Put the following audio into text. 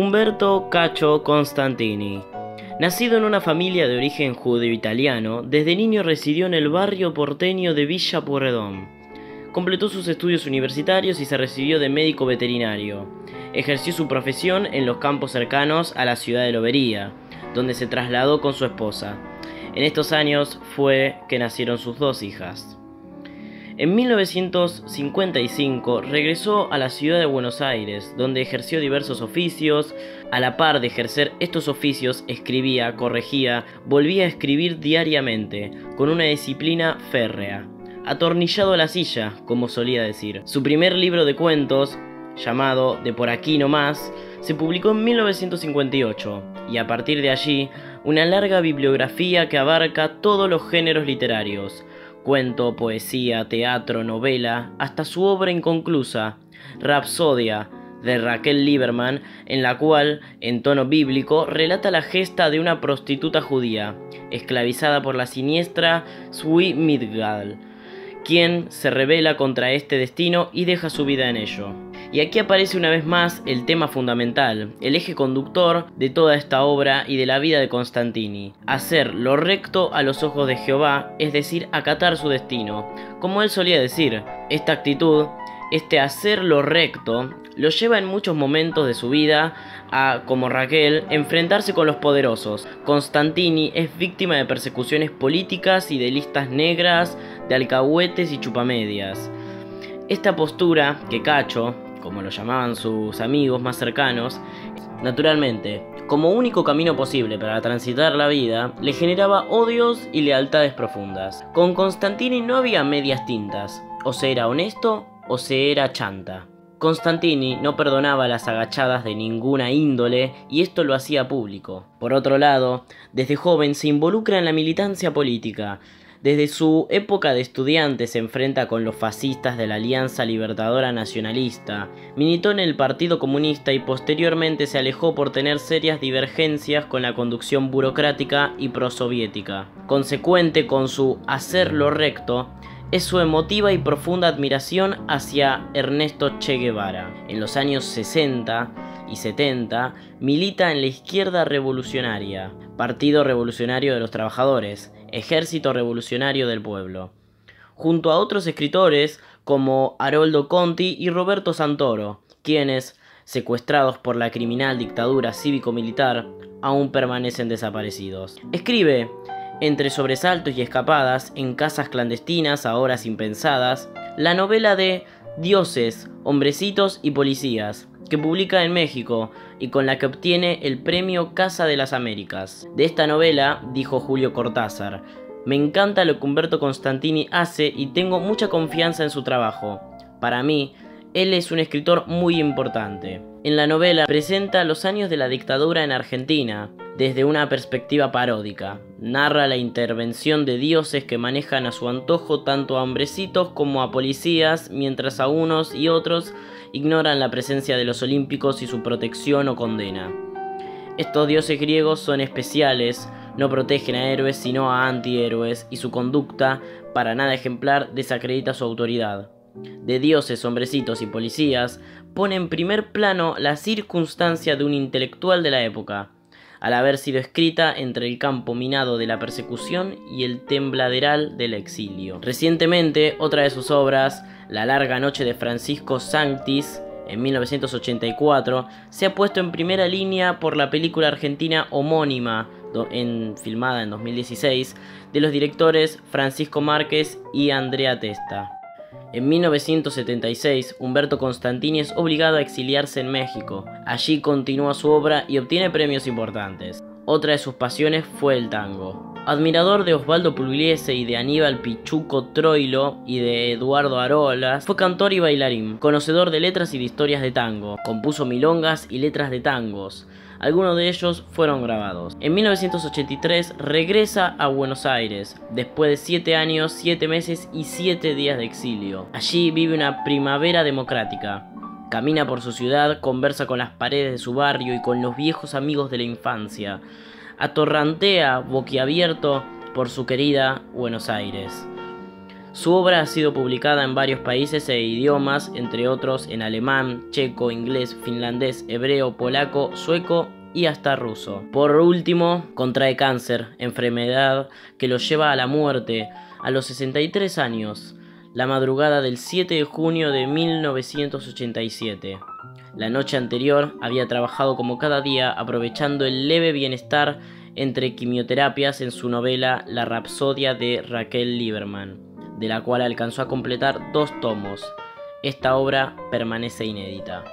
Umberto Cacho Constantini. Nacido en una familia de origen judeo-italiano, desde niño residió en el barrio porteño de Villa Pueyrredón. Completó sus estudios universitarios y se recibió de médico veterinario. Ejerció su profesión en los campos cercanos a la ciudad de Lobería, donde se trasladó con su esposa. En estos años fue que nacieron sus dos hijas. En 1955 regresó a la ciudad de Buenos Aires, donde ejerció diversos oficios. A la par de ejercer estos oficios, escribía, corregía, volvía a escribir diariamente, con una disciplina férrea. Atornillado a la silla, como solía decir. Su primer libro de cuentos, llamado De por aquí no más, se publicó en 1958, y a partir de allí, una larga bibliografía que abarca todos los géneros literarios: cuento, poesía, teatro, novela, hasta su obra inconclusa, Rapsodia, de Raquel Lieberman, en la cual, en tono bíblico, relata la gesta de una prostituta judía, esclavizada por la siniestra Zwi Midgall, quien se rebela contra este destino y deja su vida en ello. Y aquí aparece una vez más el tema fundamental, el eje conductor de toda esta obra y de la vida de Constantini: hacer lo recto a los ojos de Jehová, es decir, acatar su destino. Como él solía decir, esta actitud, este hacer lo recto, lo lleva en muchos momentos de su vida a, como Raquel, enfrentarse con los poderosos. Constantini es víctima de persecuciones políticas y de listas negras, de alcahuetes y chupamedias. Esta postura que Cacho, como lo llamaban sus amigos más cercanos, naturalmente, como único camino posible para transitar la vida, le generaba odios y lealtades profundas. Con Constantini no había medias tintas, o se era honesto o se era chanta. Constantini no perdonaba las agachadas de ninguna índole y esto lo hacía público. Por otro lado, desde joven se involucra en la militancia política. Desde su época de estudiante se enfrenta con los fascistas de la Alianza Libertadora Nacionalista, militó en el Partido Comunista y posteriormente se alejó por tener serias divergencias con la conducción burocrática y prosoviética. Consecuente con su hacer lo recto, es su emotiva y profunda admiración hacia Ernesto Che Guevara. En los años 60 y 70 milita en la Izquierda Revolucionaria, Partido Revolucionario de los Trabajadores, Ejército Revolucionario del Pueblo, junto a otros escritores como Haroldo Conti y Roberto Santoro, quienes, secuestrados por la criminal dictadura cívico-militar, aún permanecen desaparecidos. Escribe, entre sobresaltos y escapadas, en casas clandestinas a horas impensadas, la novela de Dioses, Hombrecitos y Policías, que publica en México y con la que obtiene el premio Casa de las Américas. De esta novela, dijo Julio Cortázar: me encanta lo que Umberto Constantini hace y tengo mucha confianza en su trabajo. Para mí, él es un escritor muy importante. En la novela presenta los años de la dictadura en Argentina desde una perspectiva paródica. Narra la intervención de dioses que manejan a su antojo tanto a hombrecitos como a policías, mientras a unos y otros ignoran la presencia de los olímpicos y su protección o condena. Estos dioses griegos son especiales, no protegen a héroes sino a antihéroes, y su conducta, para nada ejemplar, desacredita su autoridad. De Dioses, Hombrecitos y Policías pone en primer plano la circunstancia de un intelectual de la época, al haber sido escrita entre el campo minado de la persecución y el tembladeral del exilio. Recientemente, otra de sus obras, La larga noche de Francisco Sanctis, en 1984, se ha puesto en primera línea por la película argentina homónima, filmada en 2016, de los directores Francisco Márquez y Andrea Testa. En 1976, Umberto Constantini es obligado a exiliarse en México. Allí continúa su obra y obtiene premios importantes. Otra de sus pasiones fue el tango. Admirador de Osvaldo Pugliese y de Aníbal Pichuco Troilo y de Eduardo Arolas, fue cantor y bailarín, conocedor de letras y de historias de tango. Compuso milongas y letras de tangos. Algunos de ellos fueron grabados. En 1983 regresa a Buenos Aires, después de 7 años, 7 meses y 7 días de exilio. Allí vive una primavera democrática. Camina por su ciudad, conversa con las paredes de su barrio y con los viejos amigos de la infancia. Atorrantea boquiabierto por su querida Buenos Aires. Su obra ha sido publicada en varios países e idiomas, entre otros en alemán, checo, inglés, finlandés, hebreo, polaco, sueco y hasta ruso. Por último, contrae cáncer, enfermedad que lo lleva a la muerte a los 63 años, la madrugada del 7 de junio de 1987. La noche anterior había trabajado como cada día, aprovechando el leve bienestar entre quimioterapias en su novela La Rapsodia de Raquel Lieberman, de la cual alcanzó a completar 2 tomos. Esta obra permanece inédita.